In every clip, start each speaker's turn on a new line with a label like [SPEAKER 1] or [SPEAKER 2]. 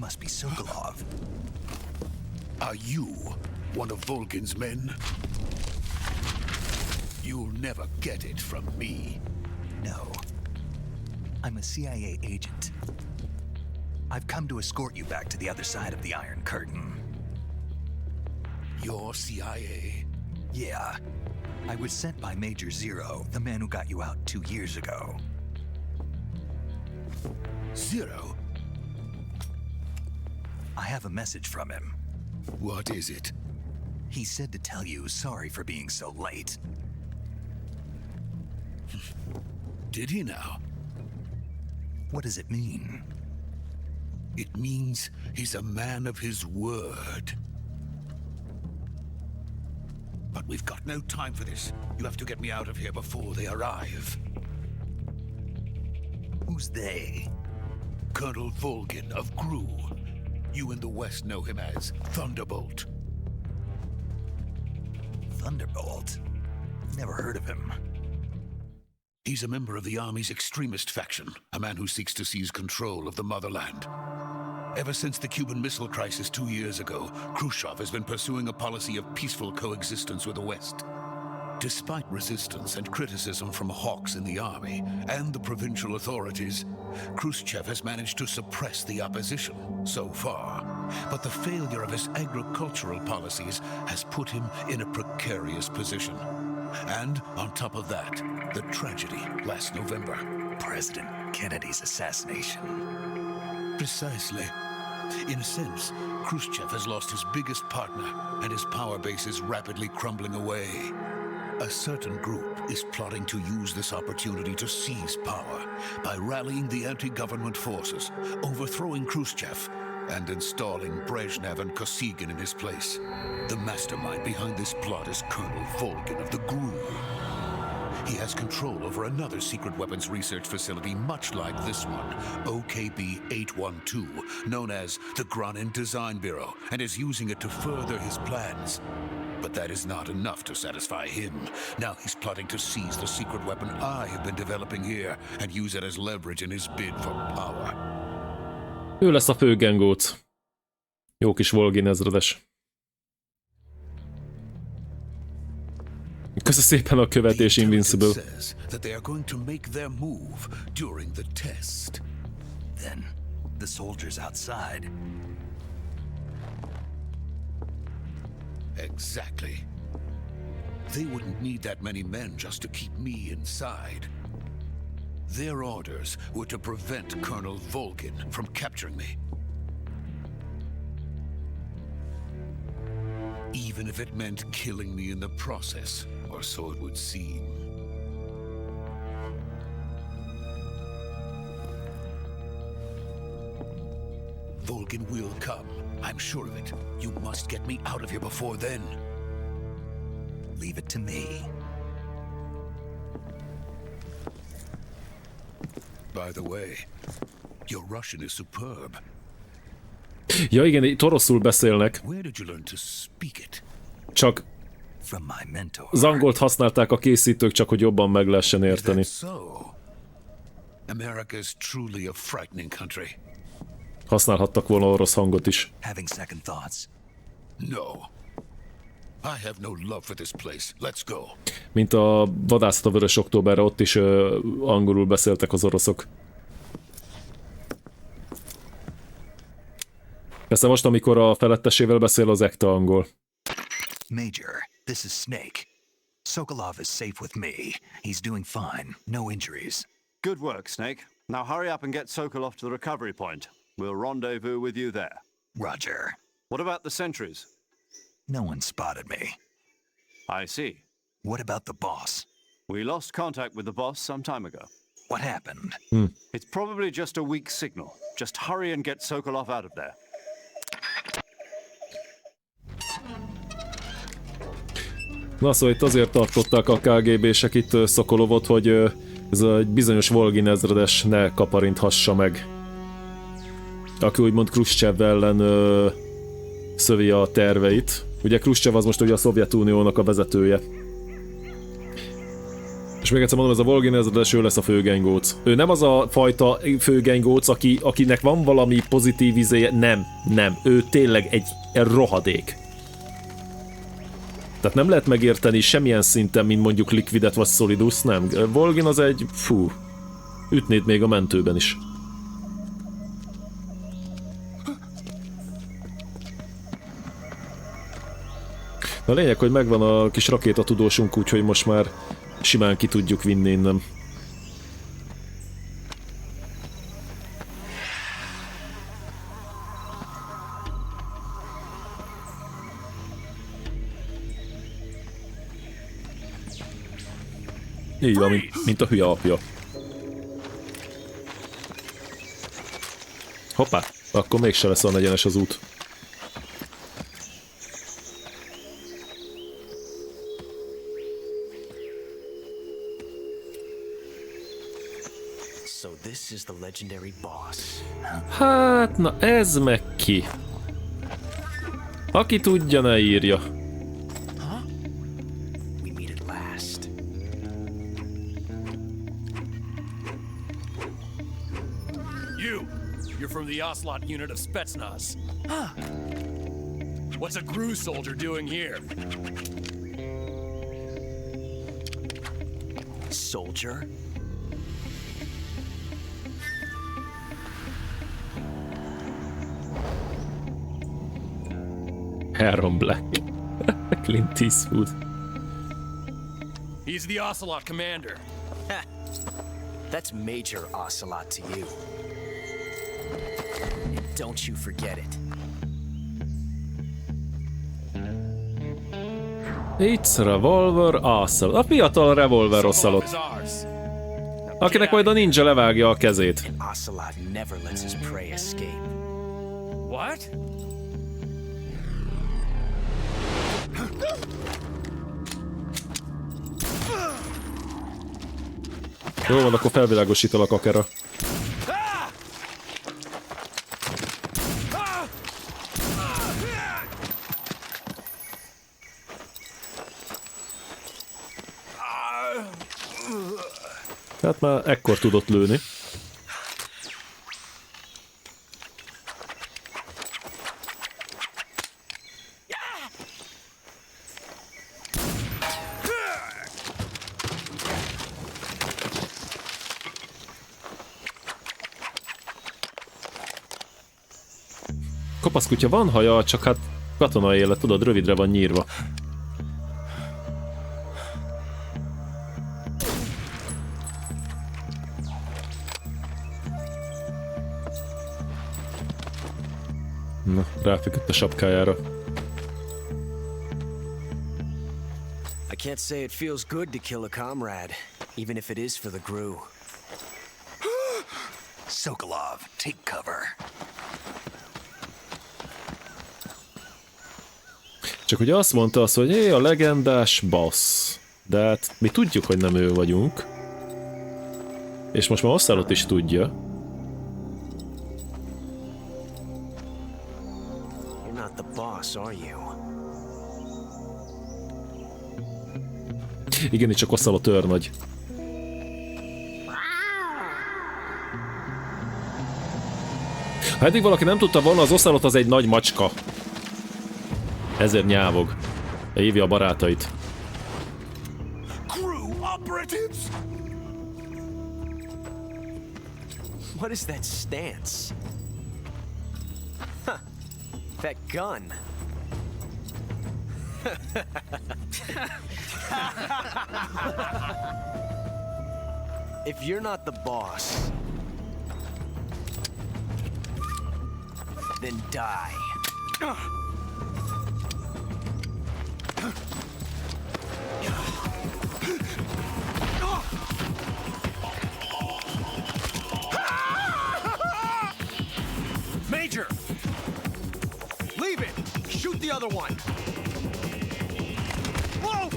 [SPEAKER 1] must be Sokolov.
[SPEAKER 2] Are you one of Volgin's men? You'll never get it from me.
[SPEAKER 1] No. I'm a CIA agent. I've come to escort you back to the other side of the Iron Curtain.
[SPEAKER 2] You're CIA?
[SPEAKER 1] Yeah. I was sent by Major Zero, the man who got you out 2 years ago.
[SPEAKER 2] Zero?
[SPEAKER 1] I have a message from him.
[SPEAKER 2] What is it?
[SPEAKER 1] He said to tell you sorry for being so late.
[SPEAKER 2] Did he now?
[SPEAKER 1] What does it mean?
[SPEAKER 2] It means he's a man of his word. But we've got no time for this. You have to get me out of here before they arrive.
[SPEAKER 1] Who's they?
[SPEAKER 2] Colonel Volgin of GRU. You in the West know him as Thunderbolt.
[SPEAKER 1] Thunderbolt? Never heard of him.
[SPEAKER 2] He's a member of the Army's extremist faction, a man who seeks to seize control of the motherland. Ever since the Cuban Missile Crisis 2 years ago, Khrushchev has been pursuing a policy of peaceful coexistence with the West. Despite resistance and criticism from hawks in the army and the provincial authorities, Khrushchev has managed to suppress the opposition so far. But the failure of his agricultural policies has put him in a precarious position. And on top of that, the tragedy last November.
[SPEAKER 1] President Kennedy's assassination.
[SPEAKER 2] Precisely. In a sense, Khrushchev has lost his biggest partner, and his power base is rapidly crumbling away. A certain group is plotting to use this opportunity to seize power by rallying the anti-government forces, overthrowing Khrushchev, and installing Brezhnev and Kosygin in his place. The mastermind behind this plot is Colonel Volgin of the GRU. He has control over another secret weapons research facility much like this one, OKB-812, known as the Granin Design Bureau, and is using it to further his plans. But that is not enough to satisfy him. Now he's plotting to seize the secret weapon I have been developing here and use it as leverage in his bid for power.
[SPEAKER 3] Ő lesz a fő gengóc. Jó kis Volgin ezredes. Köszi szépen a követés, Invincible.
[SPEAKER 1] Then the soldiers outside.
[SPEAKER 2] Exactly. They wouldn't need that many men just to keep me inside. Their orders were to prevent Colonel Volgin from capturing me. Even if it meant killing me in the process, or so it would seem. Volgin will come. I'm sure of it. You must get me out of here before then.
[SPEAKER 1] Leave it to me.
[SPEAKER 2] By the way, your Russian is superb.
[SPEAKER 3] Ja igen, itt oroszul beszélnek.
[SPEAKER 2] Where did you learn to speak it?
[SPEAKER 3] Csak
[SPEAKER 1] From my mentor.
[SPEAKER 3] az angolt használták a készítők, csak hogy jobban meg lehessen érteni.
[SPEAKER 2] So, America is truly a frightening country.
[SPEAKER 3] Használhattak volna orosz hangot is.
[SPEAKER 1] Having second thoughts.
[SPEAKER 2] No. I have no love for this place. Let's go.
[SPEAKER 3] Mint a Vadászat a Vörös Októberre, ott is angolul beszéltek az oroszok. Persze most, amikor a felettesével beszél, az ekta angol.
[SPEAKER 1] Major, this is Snake. Sokolov is safe with me. He's doing fine. No injuries.
[SPEAKER 4] Good work, Snake. Now hurry up and get Sokolov to the recovery point. We'll rendezvous with you there.
[SPEAKER 1] Roger.
[SPEAKER 4] What about the sentries?
[SPEAKER 1] No one spotted me.
[SPEAKER 4] I see.
[SPEAKER 1] What about the boss?
[SPEAKER 4] We lost contact with the boss some time ago.
[SPEAKER 1] What happened?
[SPEAKER 4] It's probably just a weak signal. Just hurry and get Sokolov out of there.
[SPEAKER 3] Na szóval itt azért tartották a KGB-sek itt Szokolovot, hogy ez egy bizonyos Volgin ezredes ne kaparinthassa meg. Aki úgymond Khrushchev ellen szövi a terveit. Ugye Khrushchev az most ugye a Szovjetuniónak a vezetője. És És még egyszer mondom, ez a Volgin ezredes, ő lesz a főgenygóc. Ő nem az a fajta főgenygóc, akinek van valami pozitív izéje. Nem. Ő tényleg egy rohadék. Tehát nem lehet megérteni semmilyen szinten, mint mondjuk Liquidet vagy Solidus, nem. Volgin az egy... fú. Ütnéd még a mentőben is. A lényeg, hogy megvan a kis rakétatudósunk, úgyhogy most már simán ki tudjuk vinni innen. Így van, mint a hülye apja. Hoppá, akkor mégse lesz olyan egyenes az út. Hát, na ez meg ki? Aki tudja, ne írja.
[SPEAKER 5] You're from the Ocelot unit of Spetsnaz. Huh. What's a GRU soldier doing here?
[SPEAKER 1] Soldier?
[SPEAKER 3] Aaron Black. Clint Eastwood.
[SPEAKER 5] He's the Ocelot commander.
[SPEAKER 6] That's Major Ocelot to you. And don't you forget it.
[SPEAKER 3] It's Revolver Ocelot. A fiatal Revolver Ocelot. Akinek majd a ninja levágja a kezét.
[SPEAKER 6] And Ocelot never lets his prey escape.
[SPEAKER 5] What?
[SPEAKER 3] Jó van, akkor felvilágosítalak akár. Hát már ekkor tudott lőni. Kopaszkutya van haja, csak hát katonai élet, tudod, rövidre van nyírva. Na, ráfeküdt a sapkájára.
[SPEAKER 6] I can't say it feels good to kill a comrade, even if it is for the GRU.
[SPEAKER 1] Sokolov, take cover.
[SPEAKER 3] Csak ugye azt mondta azt, hogy hé, a legendás boss. De hát mi tudjuk, hogy nem ő vagyunk. És most már Ocelot is tudja.
[SPEAKER 6] You're not the boss, are you?
[SPEAKER 3] Igen, itt csak Ocelot őrnagy. Ha eddig valaki nem tudta volna, az Ocelot az egy nagy macska. Ezért nyávog. Hívja a barátait.
[SPEAKER 5] GRU operatives?
[SPEAKER 6] What is that stance? Huh. That gun. If you're not the boss, then die.
[SPEAKER 5] Major! Leave it! Shoot the other one! Whoa!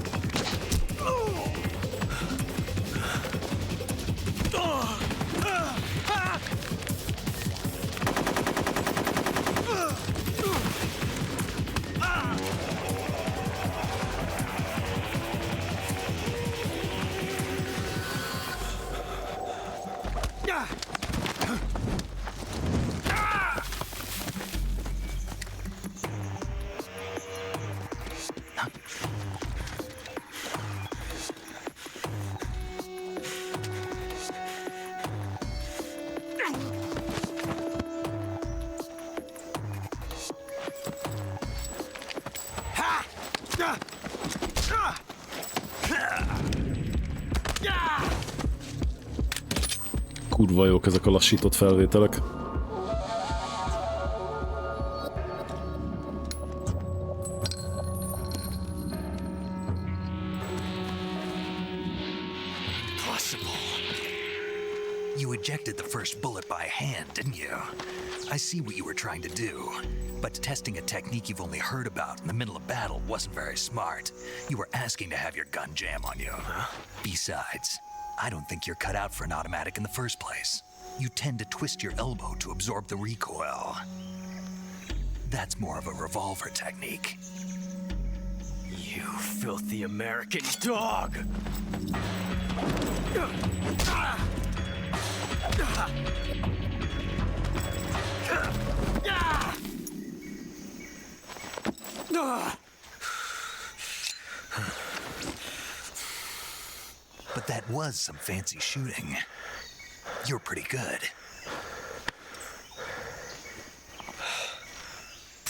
[SPEAKER 3] Kurva jók ezek a lassított felvételek.
[SPEAKER 1] You ejected the first bullet by hand, didn't you? I see what you were trying to do, but testing a technique you've only heard about in the middle of battle wasn't very smart. You were asking to have your gun jam on you. Besides, I don't think you're cut out for an automatic in the first place. You tend to twist your elbow to absorb the recoil. That's more of a revolver technique.
[SPEAKER 6] You filthy American dog!
[SPEAKER 1] But that was some fancy shooting. You're pretty good.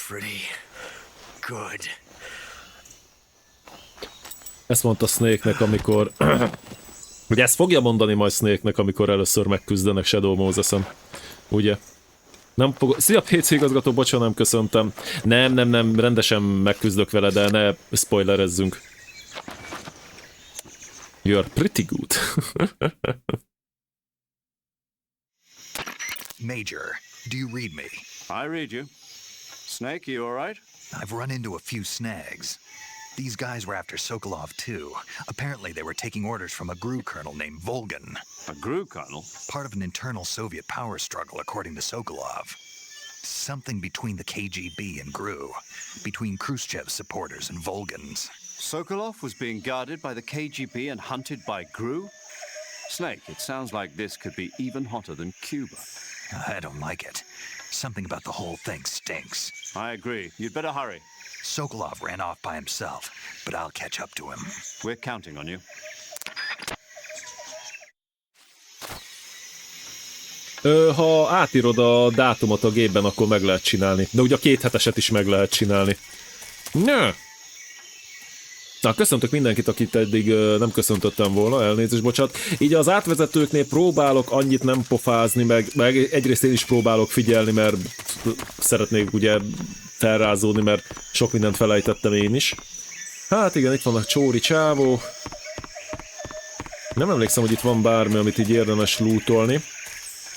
[SPEAKER 6] Pretty good.
[SPEAKER 3] Ezt mondta Snake-nek, amikor... Ugye ezt fogja mondani majd Snake-nek, amikor először megküzdenek Shadow Moses-en. Ugye? Nem fog... Szia PC igazgató, bocsánat, nem köszöntem. Nem, rendesen megküzdök vele, de ne spoilerezzünk. You're pretty good.
[SPEAKER 1] Major, do you read me?
[SPEAKER 4] I read you. Snake, you all right?
[SPEAKER 1] I've run into a few snags. These guys were after Sokolov too. Apparently they were taking orders from a GRU colonel named Volgan.
[SPEAKER 4] A GRU colonel?
[SPEAKER 1] Part of an internal Soviet power struggle, according to Sokolov. Something between the KGB and GRU. Between Khrushchev's supporters and Volgan's.
[SPEAKER 4] Sokolov was being guarded by the KGB and hunted by GRU? Snake, it sounds like this could be even hotter than Cuba.
[SPEAKER 1] I don't like it. Something about the whole thing stinks.
[SPEAKER 4] I agree. You'd better hurry.
[SPEAKER 1] Sokolov ran off by himself, but I'll catch up to him.
[SPEAKER 4] We're counting on you.
[SPEAKER 3] Ha átírod a dátumot a gépben, akkor meg lehet csinálni. De ugye a 2 heteset is meg lehet csinálni. Nö! Na, köszöntök mindenkit, akit eddig nem köszöntöttem volna, elnézést, bocsánat. Így az átvezetőknél próbálok annyit nem pofázni, meg egyrészt én is próbálok figyelni, mert szeretnék ugye felrázódni, mert sok mindent felejtettem én is. Hát igen, itt van a csóri csávó. Nem emlékszem, hogy itt van bármi, amit így érdemes lootolni.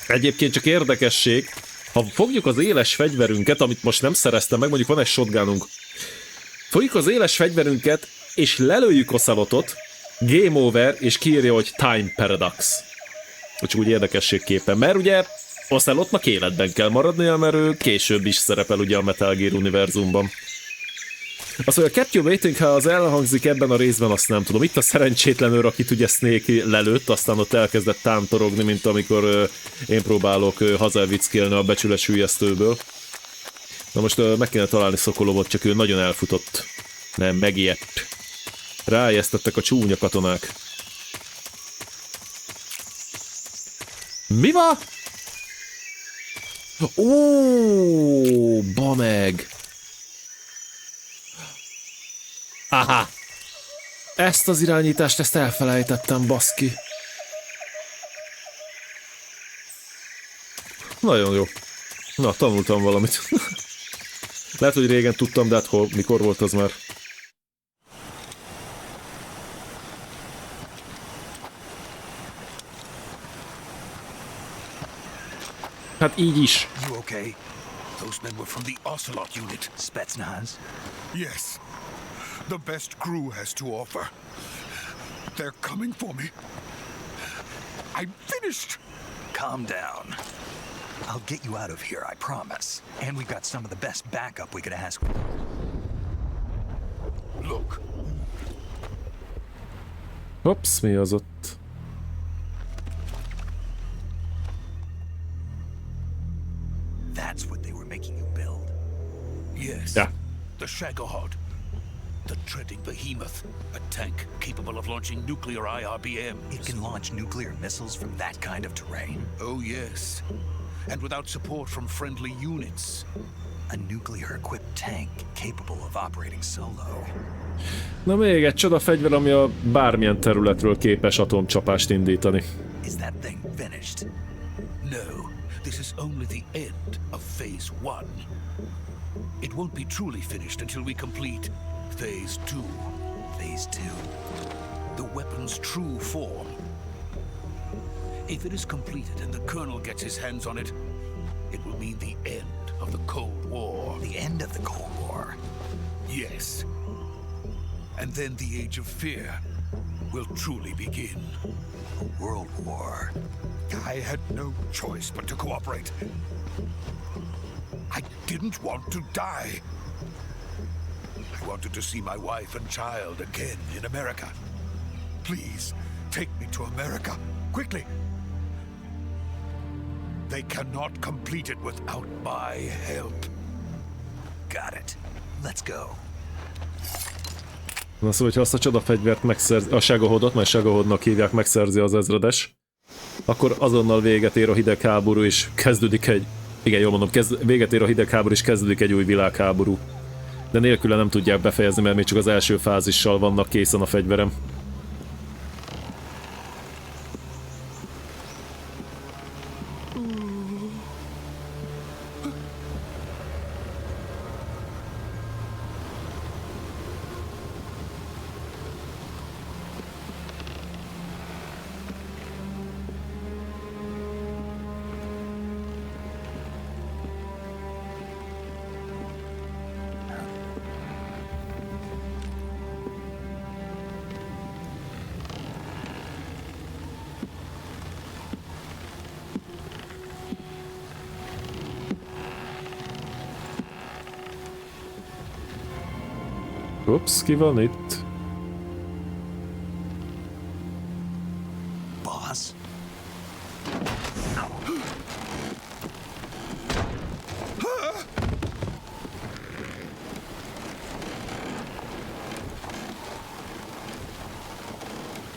[SPEAKER 3] Egyébként csak érdekesség, ha fogjuk az éles fegyverünket, amit most nem szereztem meg, mondjuk van egy shotgununk. Fogjuk az éles fegyverünket, és lelőjük Ocelotot, game over, és kiírja, hogy time paradox. Csak úgy érdekességképpen, mert ugye Ocelotnak életben kell maradnia, mert ő később is szerepel ugye a Metal Gear univerzumban. Azt mondja, a Capture Waiting, ha az elhangzik ebben a részben, azt nem tudom. Itt a szerencsétlen őr, akit ugye Snake lelőtt, aztán ott elkezdett tántorogni, mint amikor én próbálok hazavickélni a becsületsüllyesztőből. Na most meg kéne találni Sokolovot, csak ő nagyon elfutott. Nem, megijedt. Ráijesztettek a csúnya katonák. Mi van? Ó, bameg! Aha! Ezt az irányítást, ezt elfelejtettem, baszki. Nagyon jó. Na, tanultam valamit. Lehet, hogy régen tudtam, de hát mikor volt az már? Hát így is.
[SPEAKER 1] You okay? Those men were from the Ocelot unit. Spetsnaz?
[SPEAKER 2] Yes. The best GRU has to offer. They're coming for me. I'm finished.
[SPEAKER 1] Calm down. I'll get you out of here, I promise. And we've got some of the best backup we could ask.
[SPEAKER 2] Look.
[SPEAKER 3] Hops, mi az ott?
[SPEAKER 1] That's what they were making you build.
[SPEAKER 2] Yes.
[SPEAKER 3] Yeah.
[SPEAKER 2] The Shagohod. The treading behemoth. A tank capable of launching nuclear IRBMs.
[SPEAKER 1] It can launch nuclear missiles from that kind of terrain?
[SPEAKER 2] Oh, yes. And without support from friendly units.
[SPEAKER 1] A nuclear-equipped tank capable of operating solo.
[SPEAKER 3] Na még egy csoda fegyver, ami a bármilyen területről képes atomcsapást indítani.
[SPEAKER 1] Is that thing finished?
[SPEAKER 2] this is only the end of Phase 1. It won't be truly finished until we complete Phase 2.
[SPEAKER 1] Phase 2.
[SPEAKER 2] The weapon's true form. If it is completed and the Colonel gets his hands on it, it will mean the end of the Cold War.
[SPEAKER 1] The end of the Cold War?
[SPEAKER 2] Yes. And then the Age of Fear will truly begin.
[SPEAKER 1] A world war.
[SPEAKER 2] I had no choice but to cooperate. I didn't want to die. I wanted to see my wife and child again in America. Please, take me to America, quickly. They cannot complete it without my help.
[SPEAKER 1] Got it. Let's go.
[SPEAKER 3] Na szóval, hogyha azt a csodafegyvert megszerzi, a Shagohodot, mert Shagohodnak hívják, megszerzi az ezredes, akkor azonnal véget ér a hidegháború, és kezdődik egy... Igen, jól mondom, véget ér a hidegháború, és kezdődik egy új világháború. De nélküle nem tudják befejezni, mert még csak az első fázissal vannak készen a fegyverem. Ups, ki van itt?
[SPEAKER 1] Boss?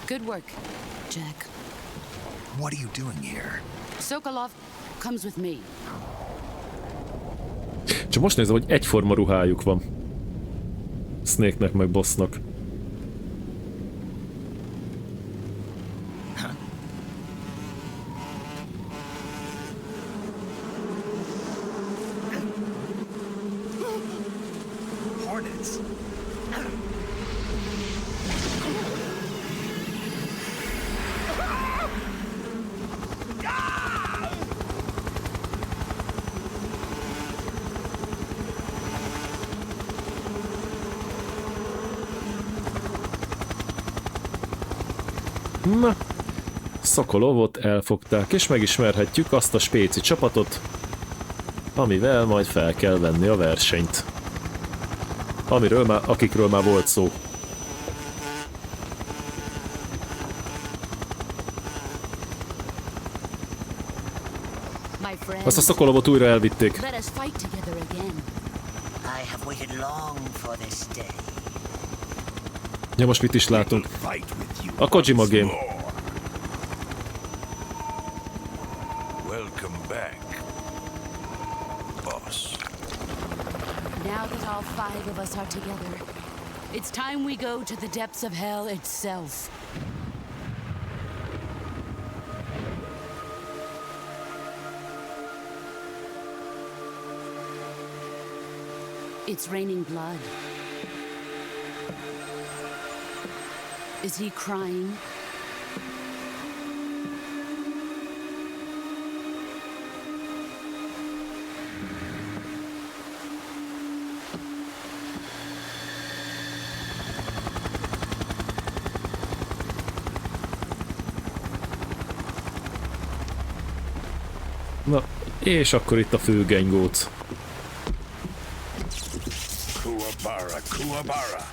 [SPEAKER 7] Good work, Jack.
[SPEAKER 1] What are you doing here?
[SPEAKER 7] Sokolov comes with me.
[SPEAKER 3] Csak most nézem, hogy egyforma ruhájuk van. Snake-nek meg Bossnak.
[SPEAKER 1] Hornets.
[SPEAKER 3] Na, Sokolovot elfogták, és megismerhetjük azt a spéci csapatot, amivel majd fel kell venni a versenyt. Akikről már volt szó. Azt a Sokolovot újra elvitték. Ja, most mit is látunk? A Kojima game.
[SPEAKER 2] Welcome back, boss.
[SPEAKER 7] Now that all 5 of us are together, it's time we go to the depths of hell itself. It's raining blood. Is he crying?
[SPEAKER 3] Na, és akkor itt a főgenygóc.
[SPEAKER 2] Kuwabara.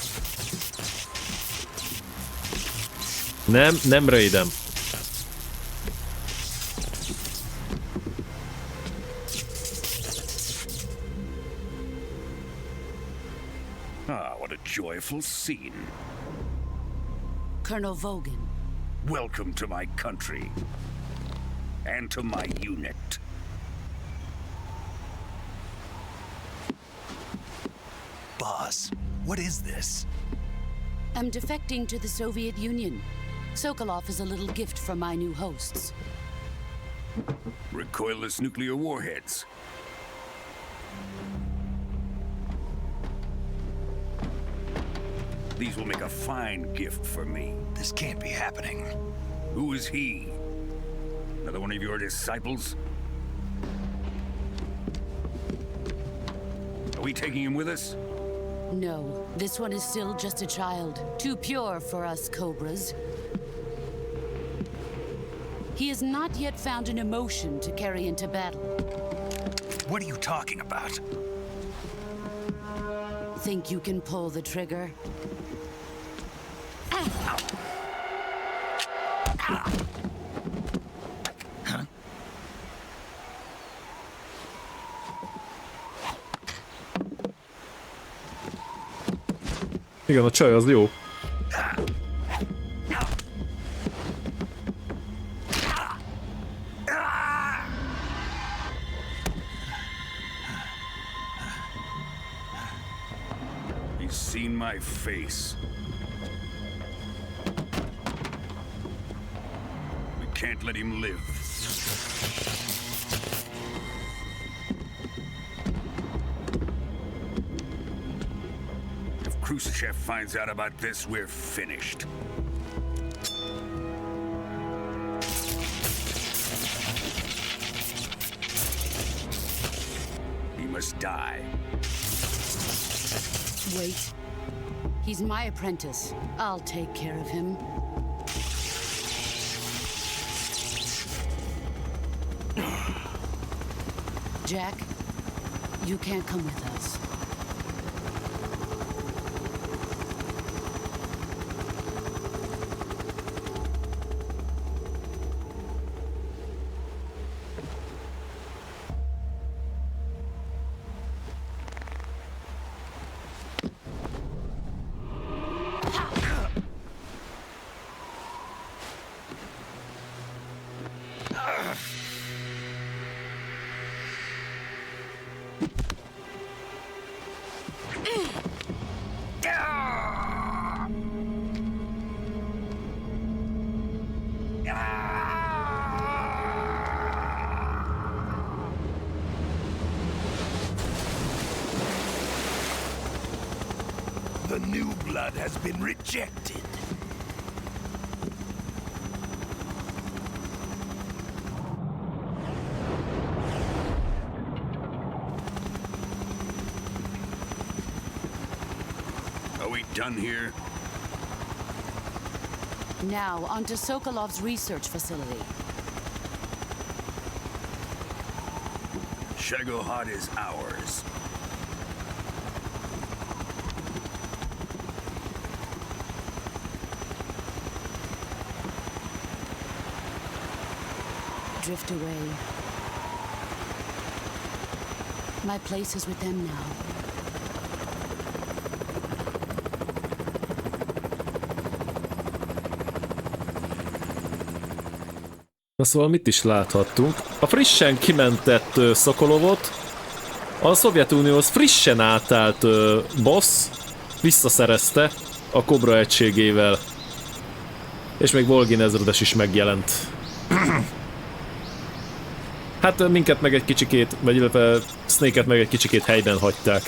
[SPEAKER 3] Nem raidem.
[SPEAKER 2] Ah, what a joyful scene.
[SPEAKER 7] Colonel Vogan.
[SPEAKER 2] Welcome to my country. And to my unit.
[SPEAKER 1] Boss, what is this?
[SPEAKER 7] I'm defecting to the Soviet Union. Sokolov is a little gift from my new hosts.
[SPEAKER 2] Recoilless nuclear warheads. These will make a fine gift for me.
[SPEAKER 1] This can't be happening.
[SPEAKER 2] Who is he? Another one of your disciples? Are we taking him with us?
[SPEAKER 7] No, this one is still just a child. Too pure for us Cobras. He has not yet found an emotion to carry into battle.
[SPEAKER 1] What are you talking about?
[SPEAKER 7] Think you can pull the trigger?
[SPEAKER 3] Igen, a csaj az jó.
[SPEAKER 2] He's seen my face. We can't let him live. Khrushchev finds out about this, we're finished. He must die.
[SPEAKER 7] Wait. He's my apprentice. I'll take care of him. Jack, you can't come with us.
[SPEAKER 1] The new blood has been rejected.
[SPEAKER 2] Are we done here?
[SPEAKER 7] Now, onto Sokolov's research facility.
[SPEAKER 2] Shagohod is ours.
[SPEAKER 7] Drift away. My place is with them now.
[SPEAKER 3] Na szóval mit is láthattunk? A frissen kimentett Sokolovot a Szovjetunióhoz frissen átállt boss visszaszerezte a Kobrái egységével. És még Volgin ezredes is megjelent. Hát minket meg egy kicsikét, vagy illetve Snake-et meg egy kicsikét helyben hagyták.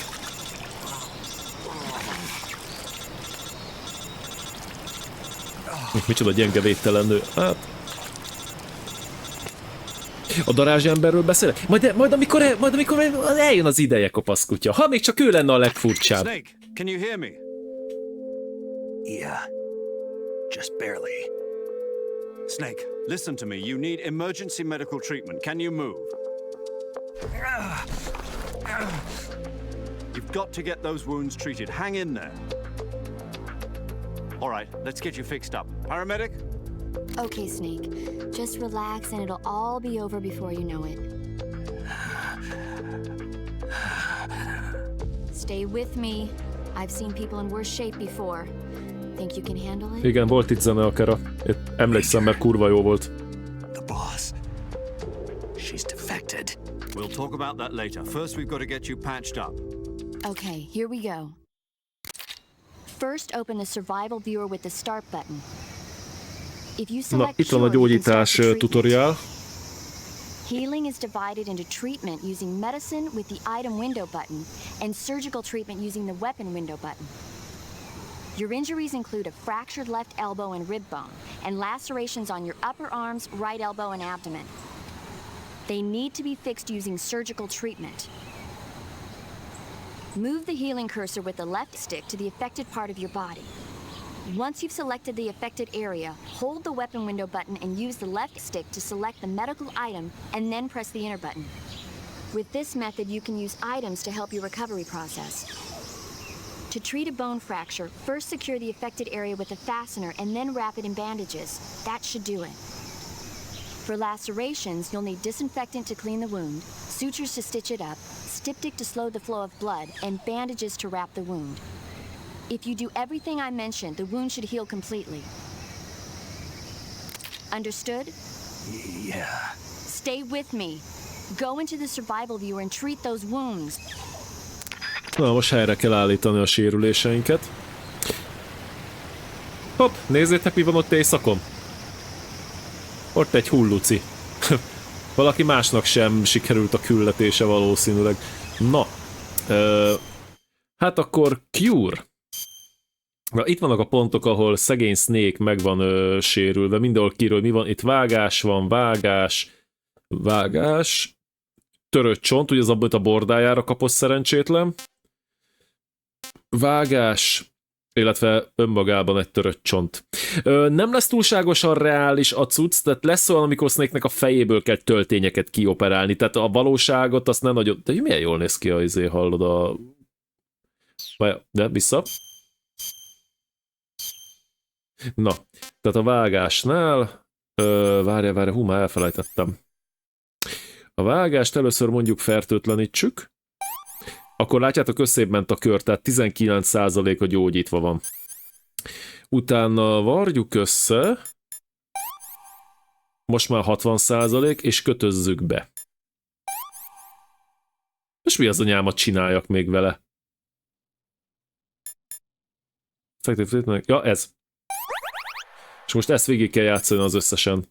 [SPEAKER 3] Micsoda gyenge védtelen nő. Hát... A darázsemberről beszélek? Majd amikor eljön az ideje, kopaszkutya. Ha még csak ő lenne a legfurcsább.
[SPEAKER 4] Snake, can you hear me?
[SPEAKER 1] Yeah, just barely.
[SPEAKER 4] Snake, listen to me. You need emergency medical treatment. Can you move? You've got to get those wounds treated. Hang in there. All right, let's get you fixed up. Paramedic?
[SPEAKER 8] Okay, Snake. Just relax and it'll all be over before you know it. Stay with me. I've seen people in worse shape before. Think you can handle it?
[SPEAKER 3] Igen, volt itt zene akár. Emlékszem, mert kurva jó volt.
[SPEAKER 1] The boss. She's defected.
[SPEAKER 4] We'll talk about that later. First, we've got to get you patched up.
[SPEAKER 8] Okay, here we go. First, open the survival viewer with the start button. If you
[SPEAKER 3] Na,
[SPEAKER 8] select
[SPEAKER 3] itt van a
[SPEAKER 8] sure, you can start
[SPEAKER 3] gyógyítás
[SPEAKER 8] the treatment.
[SPEAKER 3] tutoriál.
[SPEAKER 8] Healing is divided into treatment using medicine with the item window button and surgical treatment using the weapon window button. Your injuries include a fractured left elbow and rib bone, and lacerations on your upper arms, right elbow, and abdomen. They need to be fixed using surgical treatment. Move the healing cursor with the left stick to the affected part of your body. Once you've selected the affected area, hold the weapon window button and use the left stick to select the medical item, and then press the enter button. With this method, you can use items to help your recovery process. To treat a bone fracture, first secure the affected area with a fastener and then wrap it in bandages. That should do it. For lacerations, you'll need disinfectant to clean the wound, sutures to stitch it up, styptic to slow the flow of blood, and bandages to wrap the wound. If you do everything I mentioned, the wound should heal completely. Understood?
[SPEAKER 1] Yeah.
[SPEAKER 8] Stay with me. Go into the survival viewer and treat those wounds.
[SPEAKER 3] Na, most helyre kell állítani a sérüléseinket. Hopp, nézzétek, mi van ott éjszakon. Ott egy hulluci. Valaki másnak sem sikerült a küldetése valószínűleg. Na, hát akkor Cure. Na, itt vannak a pontok, ahol szegény Snake meg van sérülve. Mindenhol kiről mi van. Itt vágás van, vágás. Törött csont, ugye az abban a bordájára kapott szerencsétlen. Vágás, illetve önmagában egy törött csont. Nem lesz túlságosan reális a cucc, tehát lesz olyan, amikor Snake-nek a fejéből kell töltényeket kioperálni, tehát a valóságot azt nem nagyon... De milyen jól néz ki hallod a... De vissza. Na, tehát a vágásnál... Várja, már elfelejtettem. A vágást először mondjuk fertőtlenítsük. Akkor látjátok, összébb ment a kör, tehát 19%-a gyógyítva van. Utána varjuk össze. Most már 60%, és kötözzük be. És mi az anyámat csináljak még vele? Ja, ez. És most ezt végig kell játszani az összesen.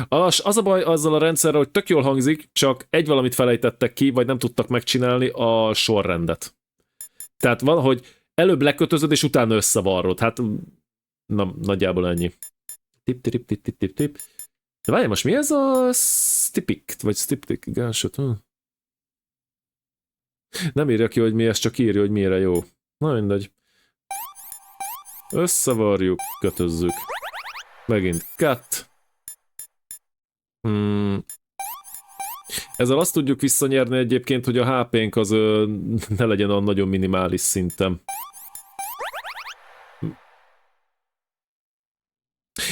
[SPEAKER 3] Az a baj azzal a rendszerrel, hogy tök jól hangzik, csak egy valamit felejtettek ki, vagy nem tudtak megcsinálni, a sorrendet. Tehát valahogy előbb lekötözöd, és utána összevarrod. Hát, na, nagyjából ennyi. Tip. De várjál, most mi ez a stipik, vagy stipik, gánsot? Nem írja ki, hogy mi ez, csak írja, hogy mire jó. Na mindegy. Összevarjuk, kötözzük. Megint cut. Ezzel azt tudjuk visszanyerni egyébként, hogy a HP-nk az ne legyen a nagyon minimális szinten.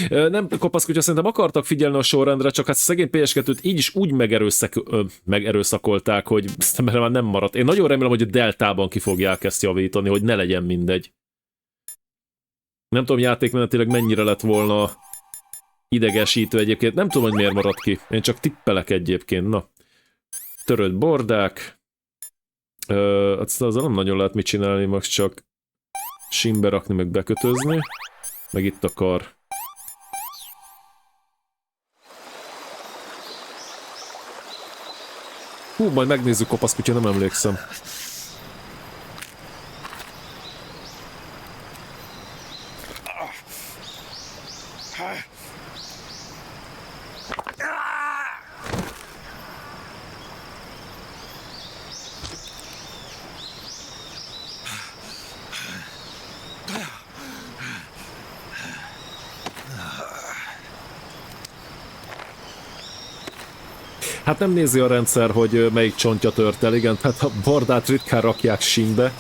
[SPEAKER 3] Nem kopaszkodja, szerintem akartak figyelni a sorrendre, csak hát szegény PS2-t így is úgy megerőszakolták, hogy már nem maradt. Én nagyon remélem, hogy a deltában ki fogják ezt javítani, hogy ne legyen mindegy. Nem tudom, játékmenetileg mennyire lett volna idegesítő egyébként. Nem tudom, hogy miért maradt ki. Én csak tippelek egyébként. Na. Törött bordák. Azzal nem nagyon lehet mit csinálni, most csak simbe rakni, meg bekötözni. Meg itt a kar. Hú, majd megnézzük, kopaszkutya, nem emlékszem. Hát nem nézi a rendszer, hogy melyik csontja tört el, igen, tehát a bordát ritkán rakják simbe.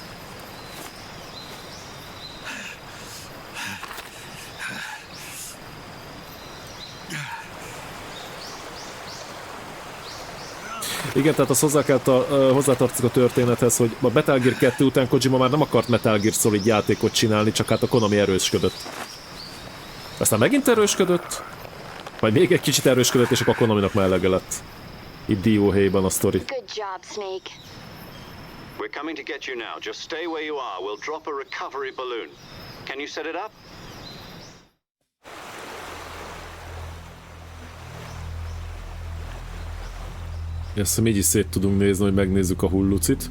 [SPEAKER 3] Igen, tehát az hozzátartozik a történethez, hogy a Metal Gear 2 után Kojima már nem akart Metal Gear Solid játékot csinálni, csak hát a Konami erősködött. Aztán megint erősködött, majd még egy kicsit erősködött, és akkor a Konaminak már elege lett. Itt dióhéjban a sztori.
[SPEAKER 8] Good job, Snake.
[SPEAKER 4] We're coming to get you now. Just stay where you are. We'll drop a recovery balloon. Can you set it up?
[SPEAKER 3] Ezt így is szét tudunk nézni, hogy megnézzük a hullucit.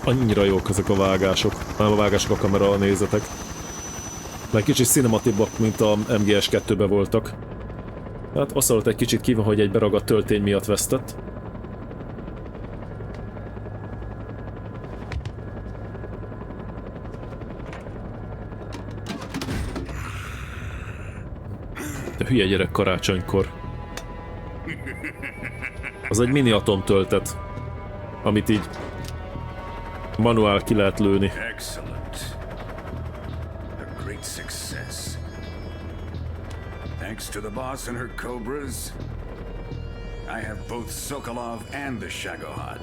[SPEAKER 3] Annyira jók ezek a vágások. Nem a vágások, a kamera nézetek. Meg kicsit cinematibbak, mint a MGS2-ben voltak. Hát oszalott egy kicsit ki, hogy egy beragadt töltény miatt vesztett. De hülye gyerek karácsonykor. Az egy mini atomtöltet, amit így manuál ki lehet lőni.
[SPEAKER 2] Excellent. A great success. Thanks to the boss and her cobras, I have both Sokolov and the Shagohod.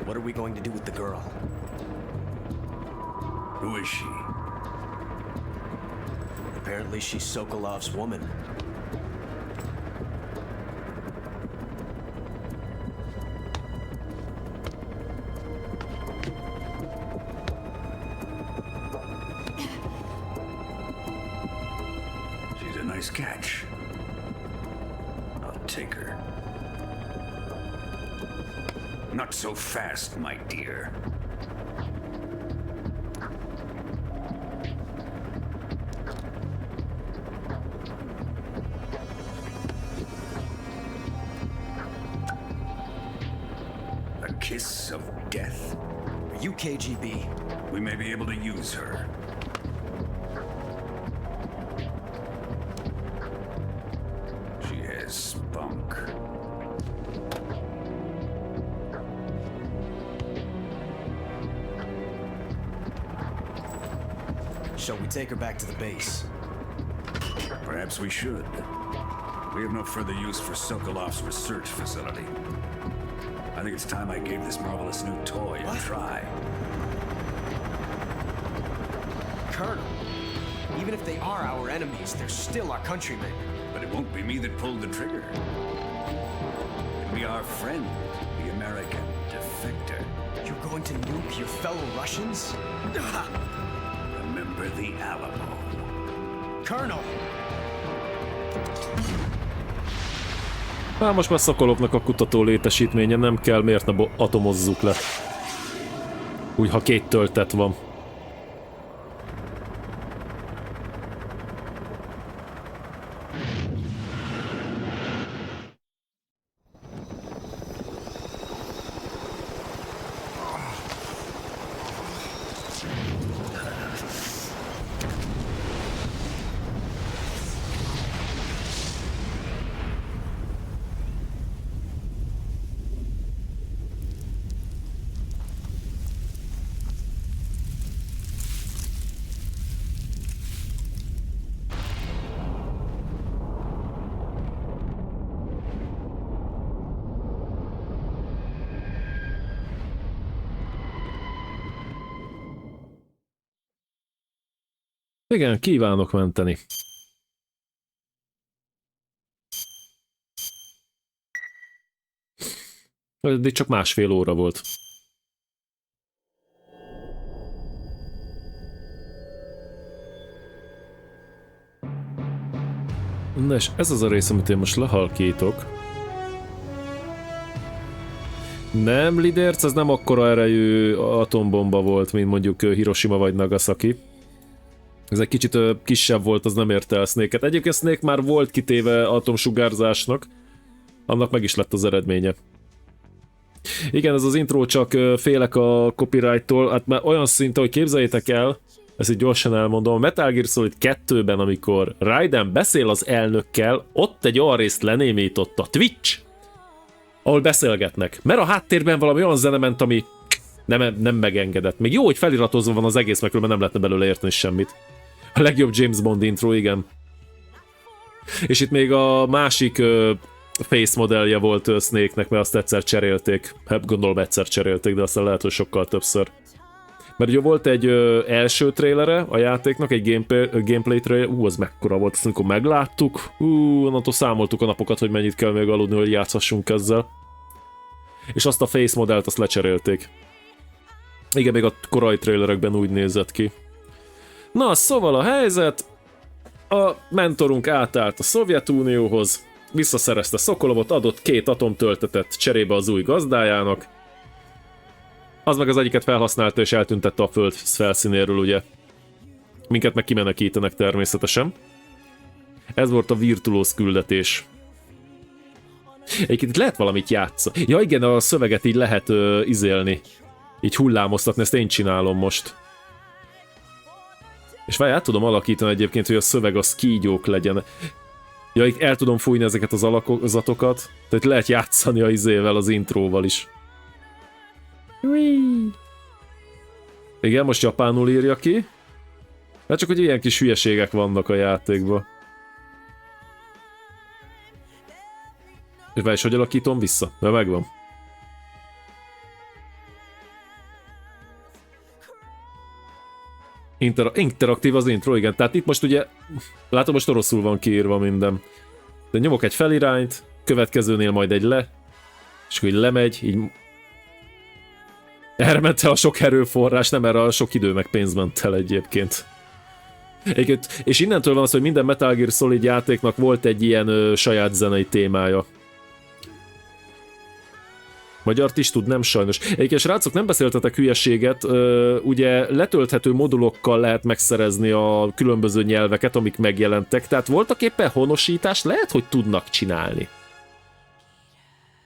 [SPEAKER 6] What are we going to do with the girl?
[SPEAKER 2] Who is she?
[SPEAKER 6] Apparently she's Sokolov's woman.
[SPEAKER 2] She's a nice catch. I'll take her. Not so fast, my dear. Kiss of death.
[SPEAKER 6] Are you KGB?
[SPEAKER 2] We may be able to use her. She has spunk.
[SPEAKER 6] Shall we take her back to the base?
[SPEAKER 2] Perhaps we should. We have no further use for Sokolov's research facility. I think it's time I gave this marvelous new toy a try.
[SPEAKER 6] Colonel, even if they are our enemies, they're still our countrymen.
[SPEAKER 2] But it won't be me that pulled the trigger. It'll be our friend, the American defector.
[SPEAKER 6] You're going to nuke your fellow Russians?
[SPEAKER 2] Remember the Alamo.
[SPEAKER 6] Colonel!
[SPEAKER 3] Hát most már Szokolovnak a kutató létesítménye nem kell, miért ne atomozzuk le. Úgy, ha 2 töltet van. Igen, kívánok menteni. Eddig csak 1,5 óra volt. Na és ez az a rész, amit én most lehalkítok. Nem, Liderc, ez nem akkora erejű atombomba volt, mint mondjuk Hiroshima vagy Nagasaki. Ez egy kicsit kisebb volt, az nem érte el Snake-et. Egyébként Snake már volt kitéve atomsugárzásnak, annak meg is lett az eredménye. Igen, ez az intro, csak félek a copyright-tól, hát már olyan szinten, hogy képzeljétek el, ezt így gyorsan elmondom, a Metal Gear Solid 2-ben, amikor Raiden beszél az elnökkel, ott egy olyan részt lenémított a Twitch, ahol beszélgetnek. Mert a háttérben valami olyan zene ment, ami nem megengedett. Még jó, hogy feliratozva van az egész, mert különben nem lehetne belőle érteni semmit. A legjobb James Bond intro, igen. És itt még a másik face modellje volt Snake-nek, mert azt egyszer cserélték. Hát gondolom egyszer cserélték, de aztán lehet, hogy sokkal többször. Mert ugye volt egy első trailere a játéknak, egy gameplay trailer, az mekkora volt, azt amikor megláttuk, onnantól számoltuk a napokat, hogy mennyit kell még aludni, hogy játszhassunk ezzel. És azt a face modellt, azt lecserélték. Igen, még a korai trailerekben úgy nézett ki. Na, szóval a helyzet, a mentorunk átállt a Szovjetunióhoz, visszaszerezte Szokolovot, adott 2 atomtöltetet cserébe az új gazdájának, az meg az egyiket felhasználta és eltüntette a föld felszínéről, ugye. Minket meg kimenekítenek természetesen. Ez volt a virtuóz küldetés. Egyébként itt lehet valamit játszani. Ja igen, a szöveget így lehet izélni. Így hullámoztatni, ezt én csinálom most. És várj, át tudom alakítani egyébként, hogy a szöveg az kígyók legyen. Ja, így el tudom fújni ezeket az alakzatokat. Tehát lehet játszani a izével, az intróval is. Igen, most japánul írja ki. Hát csak, hogy ilyen kis hülyeségek vannak a játékban. És várj, hogy alakítom vissza? De megvan. Interaktív az intro, igen. Tehát itt most ugye, látom, most rosszul van kiírva minden. De nyomok egy felirányt, következőnél majd egy le, és akkor így lemegy, így... Erre ment el a sok erőforrás, nem erre a sok idő meg pénz ment el egyébként. És innentől van az, hogy minden Metal Gear Solid játéknak volt egy ilyen saját zenei témája. Magyart is tud, nem sajnos. Egyébként srácok, nem beszéltetek hülyeséget, ugye letölthető modulokkal lehet megszerezni a különböző nyelveket, amik megjelentek, tehát voltak éppen honosítást lehet, hogy tudnak csinálni.